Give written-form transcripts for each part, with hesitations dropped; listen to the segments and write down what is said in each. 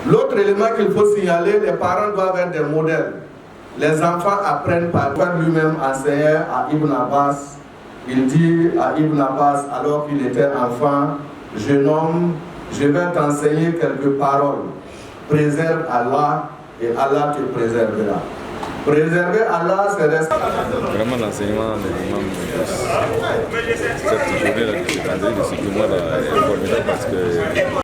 L'autre élément qu'il faut signaler, les parents doivent être des modèles. Les enfants apprennent par lui-même enseignait à Ibn Abbas. Il dit à Ibn Abbas, alors qu'il était enfant, jeune homme, je vais t'enseigner quelques paroles. Préserve Allah et Allah te préservera. Préserver Allah, c'est rester. Vraiment, l'enseignement des imams, cette journée-là de cette année, de ce mois-là, est formidable parce que.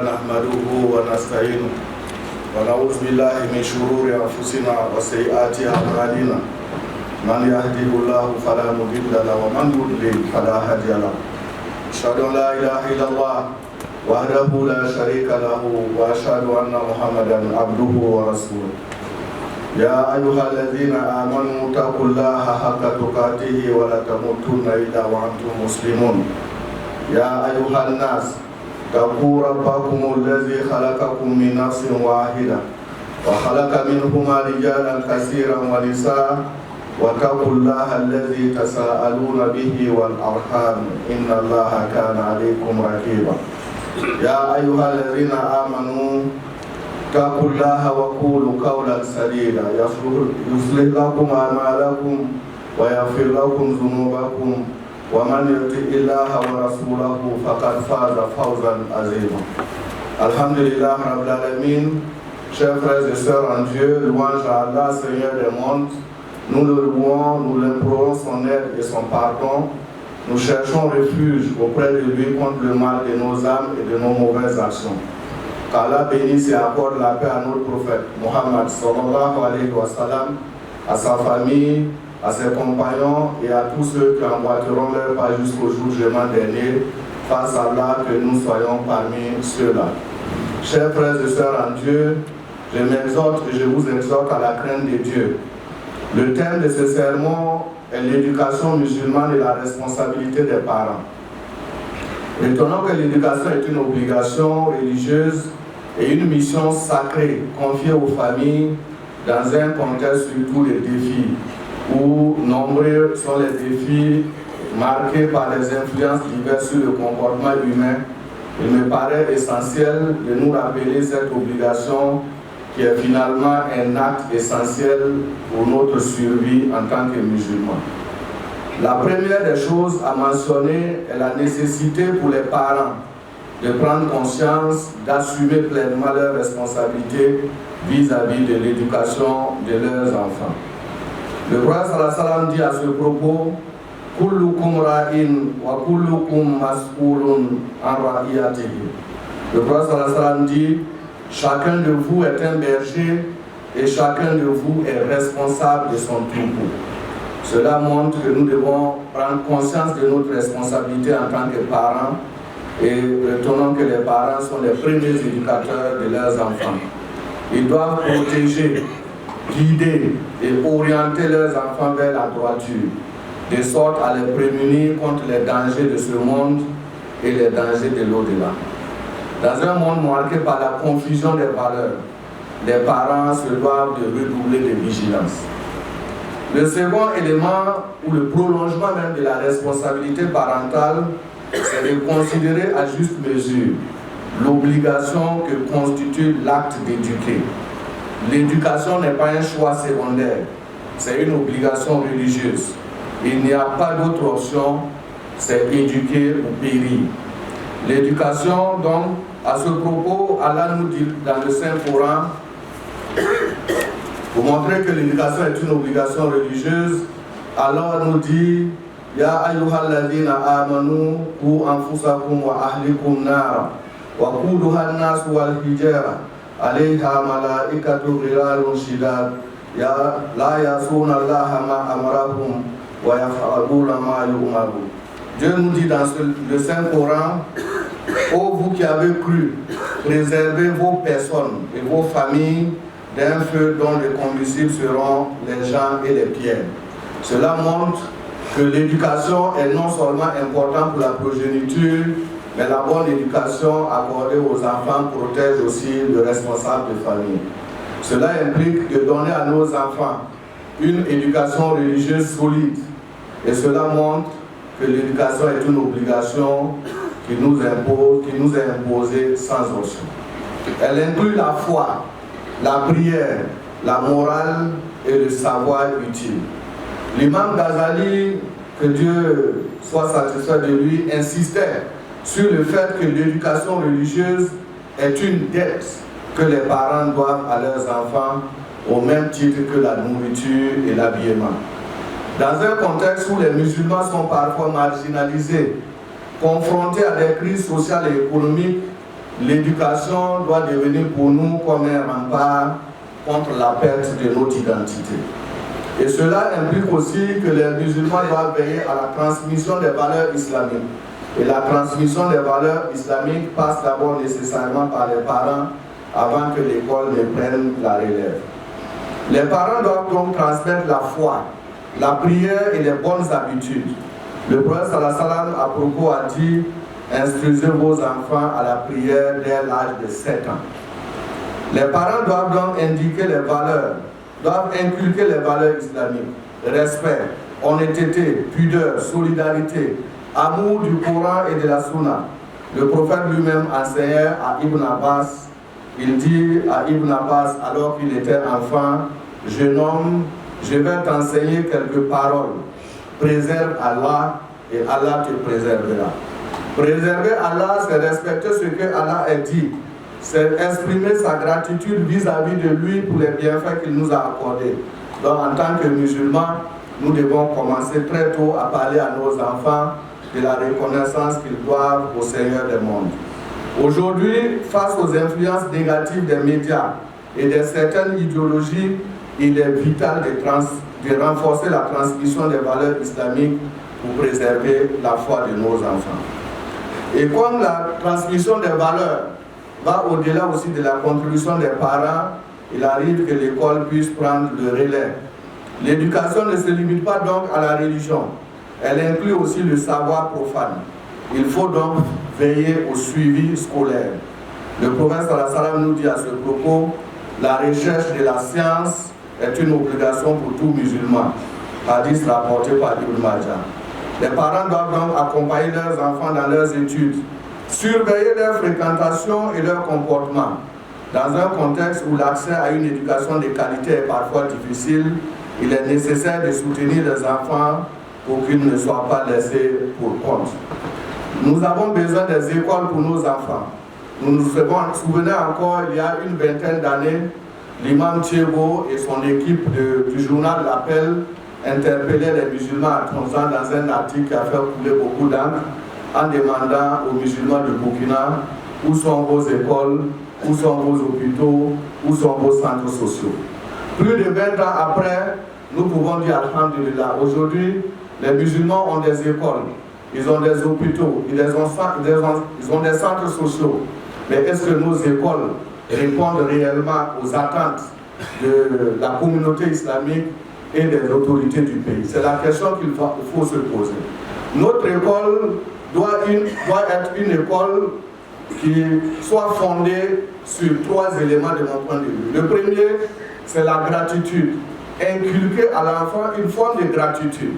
نحمده ونستعينه ونعوذ بالله من شرور انفسنا وسيئات اعمالنا من يهده الله فلا مضل له ومن يضلل فلا هادي له اشهد ان لا اله الا الله وحده لا شريك له واشهد ان محمدا عبده ورسوله يا ايها الذين امنوا اتقوا الله حق تقاته ولا تموتن الا وانتم مسلمون يا ايها الناس اتقوا ربكم الذي خلقكم من نفس واحدة وخلق منهما رجالا كثيرا ونساء واتقوا الله الذي تساءلون به والأرحام إن الله كان عليكم رقيبا يا أيها الذين آمنوا اتقوا الله وقولوا قولا سديدا يصلح لكم أعمالكم ويغفر لكم ذنوبكم ومن يطع الله ورسوله فقد فاز فوزا عظيما. Alhamdulillah Rabbil Alamin, chers frères et sœurs en Dieu, louange à Allah, Seigneur des mondes, nous le louons, nous l'implorons son aide et son pardon, nous cherchons refuge auprès de lui contre le mal de nos âmes et de nos mauvaises actions. Qu'Allah bénisse et accorde la paix à notre prophète Mohammed sallallahu alayhi wa sallam, à sa famille, à ses compagnons et à tous ceux qui emboîteront leur pas jusqu'au jour du jugement dernier, face à Allah, que nous soyons parmi ceux-là. Chers frères et sœurs en Dieu, je m'exhorte et je vous exhorte à la crainte de Dieu. Le thème de ce sermon est l'éducation musulmane et la responsabilité des parents. Retenons que l'éducation est une obligation religieuse et une mission sacrée confiée aux familles dans un contexte surtout de défis, où nombreux sont les défis marqués par les influences diverses sur le comportement humain. Il me paraît essentiel de nous rappeler cette obligation qui est finalement un acte essentiel pour notre survie en tant que musulmans. La première des choses à mentionner est la nécessité pour les parents de prendre conscience, d'assumer pleinement leurs responsabilités vis-à-vis de l'éducation de leurs enfants. Le prophète sallallahu alayhi wa sallam dit à ce propos, Kullukum ra'in wa kullukum mas'ulun an ra'iyatihi. Le prophète sallallahu alayhi wa sallam dit, chacun de vous est un berger et chacun de vous est responsable de son troupeau. Cela montre que nous devons prendre conscience de notre responsabilité en tant que parents et retenons que les parents sont les premiers éducateurs de leurs enfants. Ils doivent protéger, guider et orienter leurs enfants vers la droiture, de sorte à les prémunir contre les dangers de ce monde et les dangers de l'au-delà. Dans un monde marqué par la confusion des valeurs, les parents se doivent de redoubler de vigilance. Le second élément, ou le prolongement même de la responsabilité parentale, c'est de considérer à juste mesure l'obligation que constitue l'acte d'éduquer. L'éducation n'est pas un choix secondaire, c'est une obligation religieuse. Il n'y a pas d'autre option, c'est éduquer ou périr. L'éducation, donc, à ce propos, Allah nous dit dans le Saint-Coran, pour montrer que l'éducation est une obligation religieuse, Allah nous dit, Ya ayyuhalladhina amanu qu anfusakum wa ahlikum nara wa quduha an-nas wal hijara alayha malaikatu ghilalun shidad la yasuna Allaha ma amarahum wa yaf'aluna ma yu'marun. Dieu nous dit dans le Saint-Coran, ô vous qui avez cru, préservez vos personnes et vos familles d'un feu dont le combustible seront les gens et les pierres. Cela montre que l'éducation est non seulement importante pour la progéniture, mais la bonne éducation accordée aux enfants protège aussi le responsable de famille. Cela implique de donner à nos enfants une éducation religieuse solide. Et cela montre que l'éducation est une obligation qui nous est imposée sans option. Elle inclut la foi, la prière, la morale et le savoir utile. L'imam Ghazali, que Dieu soit satisfait de lui, insistait sur le fait que l'éducation religieuse est une dette que les parents doivent à leurs enfants au même titre que la nourriture et l'habillement. Dans un contexte où les musulmans sont parfois marginalisés, confrontés à des crises sociales et économiques, l'éducation doit devenir pour nous comme un rempart contre la perte de notre identité. Et cela implique aussi que les musulmans doivent veiller à la transmission des valeurs islamiques. Et la transmission des valeurs islamiques passe d'abord nécessairement par les parents avant que l'école ne prenne la relève. Les parents doivent donc transmettre la foi, la prière et les bonnes habitudes. Le prophète sallallahu alayhi wa sallam à propos a dit « Instruisez vos enfants à la prière dès l'âge de 7 ans ». Les parents doivent donc indiquer les valeurs, doivent inculquer les valeurs islamiques, respect, honnêteté, pudeur, solidarité, amour du Coran et de la Sunna. Le prophète lui-même enseignait à Ibn Abbas, il dit à Ibn Abbas alors qu'il était enfant, « Jeune homme, je vais t'enseigner quelques paroles. Préserve Allah et Allah te préservera. » Préserver Allah, c'est respecter ce que Allah a dit. C'est exprimer sa gratitude vis-à-vis de lui pour les bienfaits qu'il nous a accordés. Donc en tant que musulmans, nous devons commencer très tôt à parler à nos enfants de la reconnaissance qu'ils doivent au Seigneur des mondes. Aujourd'hui, face aux influences négatives des médias et de certaines idéologies, il est vital de renforcer la transmission des valeurs islamiques pour préserver la foi de nos enfants. Et comme la transmission des valeurs va au-delà aussi de la contribution des parents, il arrive que l'école puisse prendre le relais. L'éducation ne se limite pas donc à la religion, elle inclut aussi le savoir profane. Il faut donc veiller au suivi scolaire. Le prophète sallallahu alayhi wa sallam nous dit à ce propos, la recherche de la science est une obligation pour tout musulman. Hadith rapporté par Ibn Majah. Les parents doivent donc accompagner leurs enfants dans leurs études, surveiller leur fréquentation et leur comportement. Dans un contexte où l'accès à une éducation de qualité est parfois difficile, il est nécessaire de soutenir les enfants pour qu'ils ne soient pas laissés pour compte. Nous avons besoin des écoles pour nos enfants. Nous nous souvenons encore, il y a une vingtaine d'années, l'imam Thiego et son équipe du journal L'Appel interpellaient les musulmans à 30 ans dans un article qui a fait couler beaucoup d'encre en demandant aux musulmans de Burkina où sont vos écoles, où sont vos hôpitaux, où sont vos centres sociaux. Plus de 20 ans après, nous pouvons dire alhamdulillah. Aujourd'hui, les musulmans ont des écoles, ils ont des hôpitaux, ils ont des centres sociaux. Mais est-ce que nos écoles répondent réellement aux attentes de la communauté islamique et des autorités du pays? C'est la question qu'il faut se poser. Notre école doit être une école qui soit fondée sur 3 éléments de mon point de vue. Le premier, c'est la gratitude. Inculquer à l'enfant une forme de gratitude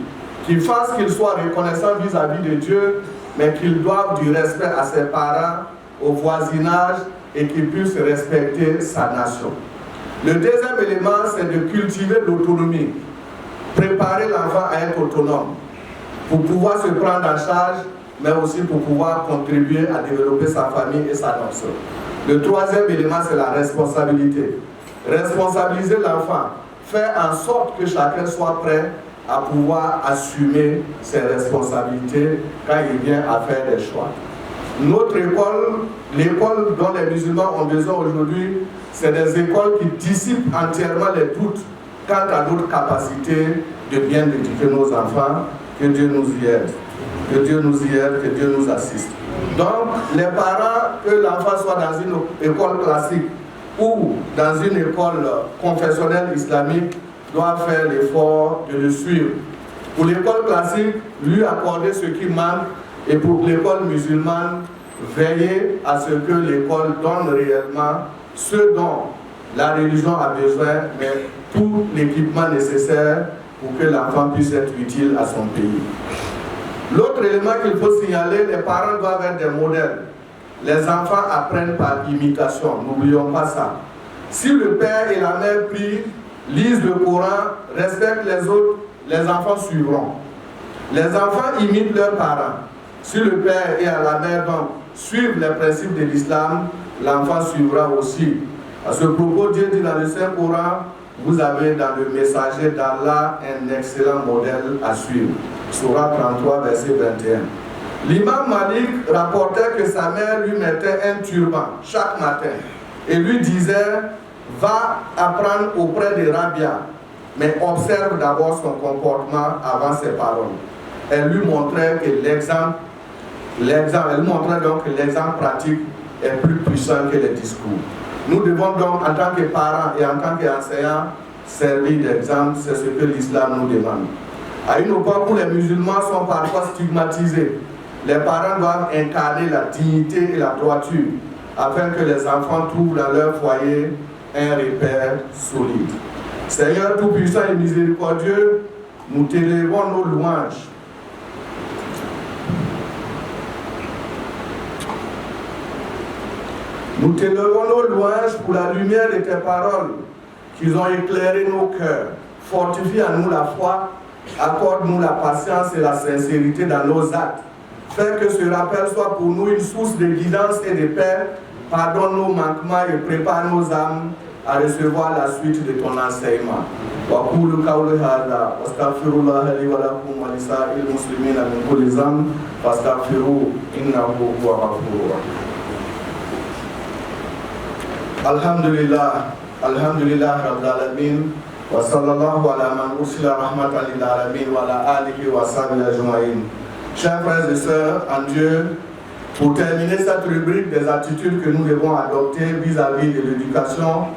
qui fasse qu'il soit reconnaissant vis-à-vis de Dieu, mais qu'il doive du respect à ses parents, au voisinage et qu'il puisse respecter sa nation. Le deuxième élément, c'est de cultiver l'autonomie. Préparer l'enfant à être autonome pour pouvoir se prendre en charge, mais aussi pour pouvoir contribuer à développer sa famille et sa nation. Le troisième élément, c'est la responsabilité. Responsabiliser l'enfant, faire en sorte que chacun soit prêt à pouvoir assumer ses responsabilités quand il vient à faire des choix. Notre école, l'école dont les musulmans ont besoin aujourd'hui, c'est des écoles qui dissipent entièrement les doutes quant à notre capacité de bien éduquer nos enfants. Que Dieu nous y aide. Que Dieu nous y aide, que Dieu nous assiste. Donc, les parents, que l'enfant soit dans une école classique ou dans une école confessionnelle islamique, doivent faire l'effort de le suivre. Pour l'école classique, lui accorder ce qui manque, et pour l'école musulmane, veiller à ce que l'école donne réellement ce dont la religion a besoin, mais tout l'équipement nécessaire pour que l'enfant puisse être utile à son pays. L'autre élément qu'il faut signaler, les parents doivent être des modèles. Les enfants apprennent par imitation, n'oublions pas ça. Si le père et la mère prient, lisent le Coran, respectent les autres, les enfants suivront. Les enfants imitent leurs parents. Si le père et la mère donc suivent les principes de l'islam, l'enfant suivra aussi. À ce propos, Dieu dit dans le Saint-Coran, vous avez dans le messager d'Allah un excellent modèle à suivre. Sourate 33, verset 21. L'imam Malik rapportait que sa mère lui mettait un turban chaque matin et lui disait, va apprendre auprès des rabbins, mais observe d'abord son comportement avant ses paroles. Elle lui montrait que l'exemple pratique est plus puissant que les discours. Nous devons donc, en tant que parents et en tant qu'enseignants, servir d'exemple. C'est ce que l'islam nous demande. À une époque où les musulmans sont parfois stigmatisés, les parents doivent incarner la dignité et la droiture afin que les enfants trouvent dans leur foyer un repère solide. Seigneur Tout-Puissant et Miséricordieux, nous t'élevons nos louanges. Nous t'élevons nos louanges pour la lumière de tes paroles qui ont éclairé nos cœurs. Fortifie en nous la foi, accorde-nous la patience et la sincérité dans nos actes. Fais que ce rappel soit pour nous une source de guidance et de paix. Pardonne nos manquements et prépare nos âmes à recevoir la suite de ton enseignement. وَقُولُ قَوْلِ هَذَا وَاسْتَغْفِرُ اللَّهَ لِي وَلَكُمْ وَلِسَائِرِ الْمُسْلِمِينَ مِنْ كُلِّ ذَنبٍ فَاسْتَغْفِرُوهُ إِنَّهُ هُوَ الْغَفُورُ الرَّحِيمُ. Alhamdulillah, Alhamdulillah Rabbil Alamin, wa sallallahu ala man ursila rahmatan lil alamin wa ala alihi wa sahbihi ajma'in. Chers frères et sœurs en Dieu, pour terminer cette rubrique des attitudes que nous devons adopter vis-à-vis de l'éducation,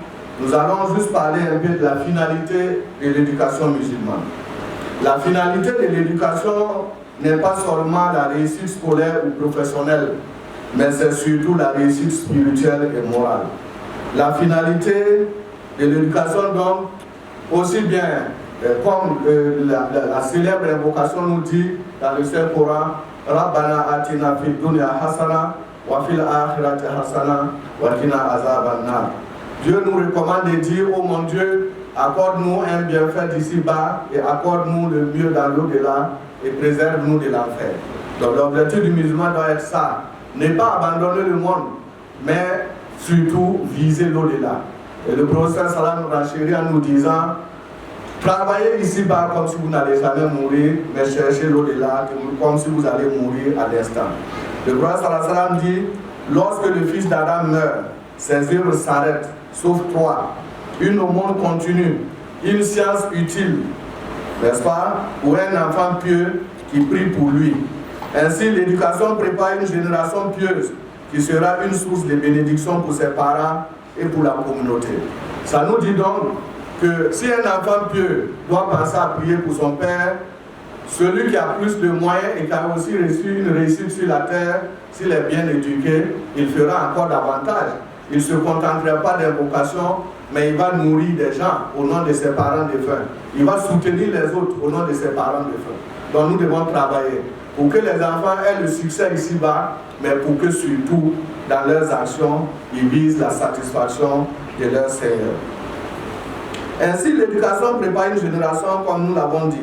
nous allons juste parler un peu de la finalité de l'éducation musulmane. La finalité de l'éducation n'est pas seulement la réussite scolaire ou professionnelle, mais c'est surtout la réussite spirituelle et morale. La finalité de l'éducation, donc, aussi bien comme la célèbre invocation nous dit dans le Saint-Coran, Rabbana atina fid dunya hasana wa fil akhirati hasana wa qina azaban nar. Dieu nous recommande de dire, oh mon Dieu, accorde-nous un bienfait d'ici-bas et accorde-nous le mieux dans l'au-delà et préserve-nous de l'enfer. Donc l'objectif du musulman doit être ça, ne pas abandonner le monde, mais surtout viser l'au-delà. Et le professeur Salam Rachiri en nous disant, travaillez ici-bas comme si vous n'allez jamais mourir, mais cherchez l'au-delà comme si vous allez mourir à l'instant. Le professeur Salam dit, lorsque le fils d'Adam meurt, ses œuvres s'arrêtent, sauf trois. Une aumône continue, une science utile, n'est-ce pas, ou un enfant pieux qui prie pour lui. Ainsi, l'éducation prépare une génération pieuse qui sera une source de bénédiction pour ses parents et pour la communauté. Ça nous dit donc que si un enfant pieux doit penser à prier pour son père, celui qui a plus de moyens et qui a aussi reçu une réussite sur la terre, s'il est bien éduqué, il fera encore davantage. Il ne se contentera pas d'invocation, mais il va nourrir des gens au nom de ses parents défunts. Il va soutenir les autres au nom de ses parents défunts. Donc nous devons travailler pour que les enfants aient le succès ici-bas, mais pour que surtout, dans leurs actions, ils visent la satisfaction de leur Seigneur. Ainsi, l'éducation prépare une génération, comme nous l'avons dit.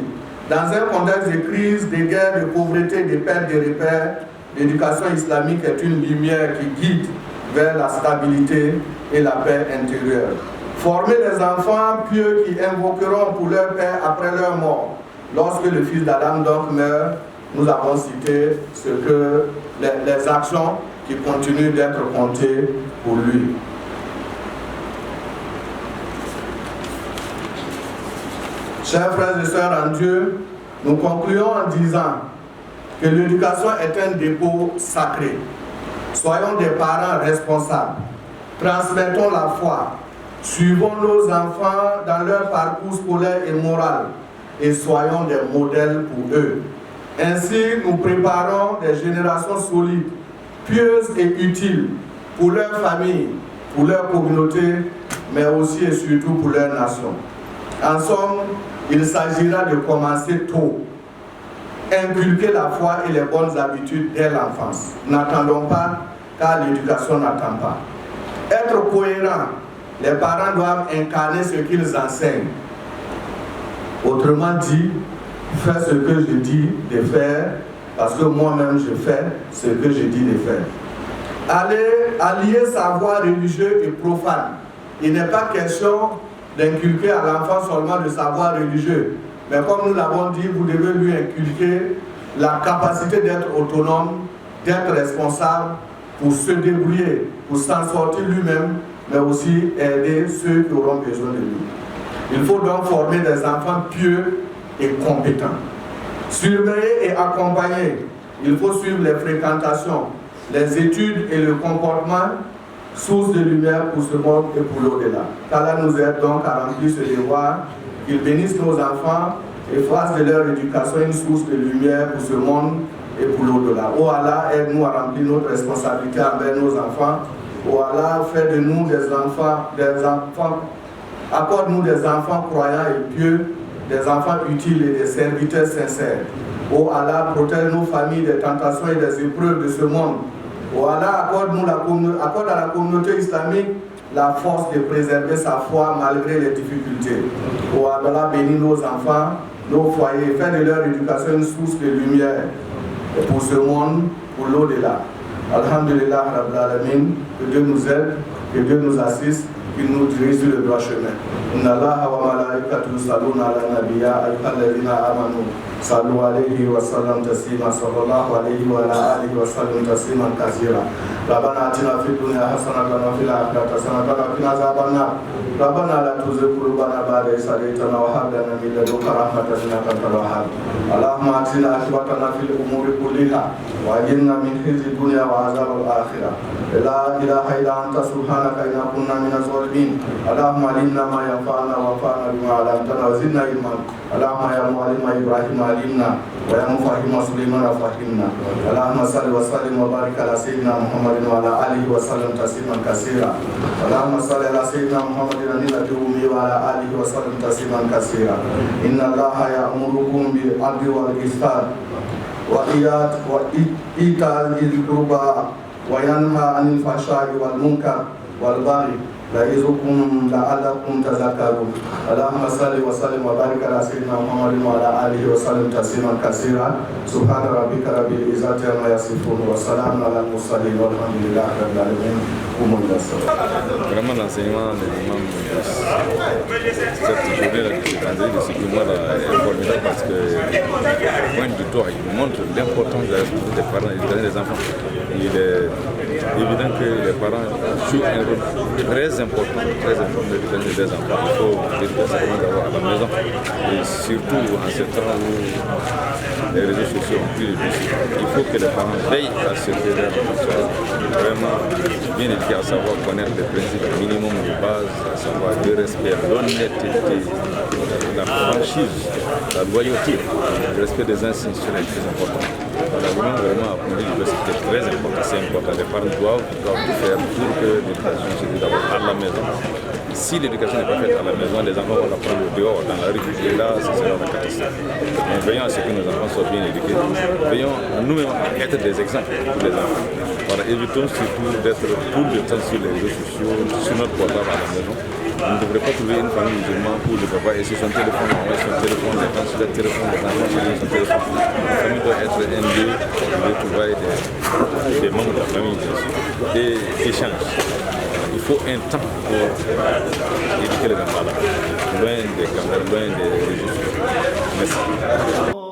Dans un contexte de crise, de guerre, de pauvreté, de perte de repères, l'éducation islamique est une lumière qui guide vers la stabilité et la paix intérieure. Former les enfants pieux qui invoqueront pour leur père après leur mort. Lorsque le fils d'Adam donc meurt, nous avons cité ce que les actions qui continuent d'être comptées pour lui. Chers frères et sœurs en Dieu, nous concluons en disant que l'éducation est un dépôt sacré. Soyons des parents responsables. Transmettons la foi. Suivons nos enfants dans leur parcours scolaire et moral. et soyons des modèles pour eux. Ainsi, nous préparons des générations solides, pieuses et utiles pour leur famille, pour leur communauté, mais aussi et surtout pour leur nation. En somme, il s'agira de commencer tôt, inculquer la foi et les bonnes habitudes dès l'enfance. N'attendons pas, car l'éducation n'attend pas. Être cohérent, les parents doivent incarner ce qu'ils enseignent. Autrement dit, faire ce que je dis de faire, parce que moi-même je fais ce que je dis de faire. Allier savoir religieux et profane. Il n'est pas question d'inculquer à l'enfant seulement le savoir religieux. Mais comme nous l'avons dit, vous devez lui inculquer la capacité d'être autonome, d'être responsable, pour se débrouiller, pour s'en sortir lui-même, mais aussi aider ceux qui auront besoin de lui. Il faut donc former des enfants pieux et compétents. Surveiller et accompagner. Il faut suivre les fréquentations, les études et le comportement, source de lumière pour ce monde et pour l'au-delà. qu'Allah nous aide donc à remplir ce devoir, qu'il bénisse nos enfants et fasse de leur éducation une source de lumière pour ce monde et pour l'au-delà. Oh Allah, aide-nous à remplir notre responsabilité envers nos enfants. Oh Allah, fais de nous des enfants, accorde-nous des enfants croyants et pieux, des enfants utiles et des serviteurs sincères. Oh Allah, protège nos familles des tentations et des épreuves de ce monde. Oh Allah, accorde à la communauté islamique la force de préserver sa foi malgré les difficultés. Oh Allah, bénis nos enfants, nos foyers, fais de leur éducation une source de lumière pour ce monde, pour l'au-delà. Alhamdulillah Rabbil Alamin, que Dieu nous aide, que Dieu nous assiste, qu'il nous dirige sur le droit chemin. Inna Allaha wa malaikatahu yusalluna ala nabiyya ayyuhalladhina amanu sallu alayhi wa sallam taslima sallallahu alayhi wa ala alihi wa sallam tasliman katsira. Rabbana atina fid dunya hasanatan wa fil akhirati hasanatan wa qina adhabannar. Rabbana la tuzigh qulubana ba'da idh hadaytana wa hab lana min ladunka rahmatan innaka antal wahhab. Allahumma atina aqibatana fil umuri kulliha wa ajirna min khizyi dunya wa azabil akhirah. La ilaha illa anta subhanaka inna kunna minaz zalimin. Allahumma alimna ma yanfa'una wanfa'na bima 'allamtana wa zidna ilman. Allahumma ya mu'allima Ibrahim alimna wa ya mufahhima Sulaiman fahimna. Allahumma salli wa sallim wa barik ala sayyidina Muhammadin wa ala alihi wa sallam tasliman katsira. Allahumma salli ala sayyidina Muhammadin nabiyyi ummi wa ala alihi wa sallam tasliman katsira. Inna Allaha ya'murukum bil 'adli wal ihsan wa ita'i dhil qurba wa yanha 'anil fahsha'i wal munkar wal baghi ya'izukum la'allakum tadhakkarun. Allahumma salli wa sallim wa barik ala sayyidina Muhammadin wa ala alihi wa sallam tasliman katsira. Subhana rabbika rabbil izzati amma yasifun wa salamun ala al mursalin walhamdulillahi rabbil alamin. Vraiment l'enseignement des imams de cette journée-là de cette année, de ce mois-là est formidable parce que point du doigt, il montre l'importance de la responsabilité des parents et d'éduquer les enfants. Il est évident que les parents jouent un rôle très important de l'éducation des enfants. Il faut l'éducation d'abord à la maison. Et surtout en ce temps où les réseaux sociaux ont pris le dessus, il faut que les parents veillent à ce que leurs enfants soient vraiment bien éduqués, à savoir connaître les principes minimum de base, à savoir le respect, l'honnêteté, la franchise, la loyauté, le respect des institutions est très important. Voilà, vraiment apprendre l'université est très important, c'est important. Les parents doivent tout faire pour que l'éducation se fasse d'abord à la maison. Si l'éducation n'est pas faite à la maison, les enfants vont l'apprendre dehors, dans la rue, et là, ce sera la catastrophe. Mais veillons à ce que nos enfants soient bien éduqués. Veillons nous-mêmes à être des exemples pour les enfants. Voilà, évitons surtout d'être tout le temps sur les réseaux sociaux, sur notre portable à la maison. On ne devrait pas trouver une famille musulmane où le papa est sur son téléphone, son téléphone, les enfants sur le téléphone, les enfants sur son téléphone. La famille doit être un lieu de trouver des membres de la famille, bien sûr, des échanges. Il faut un temps pour éduquer les enfants là, loin des caméras, loin des réseaux sociaux. Merci.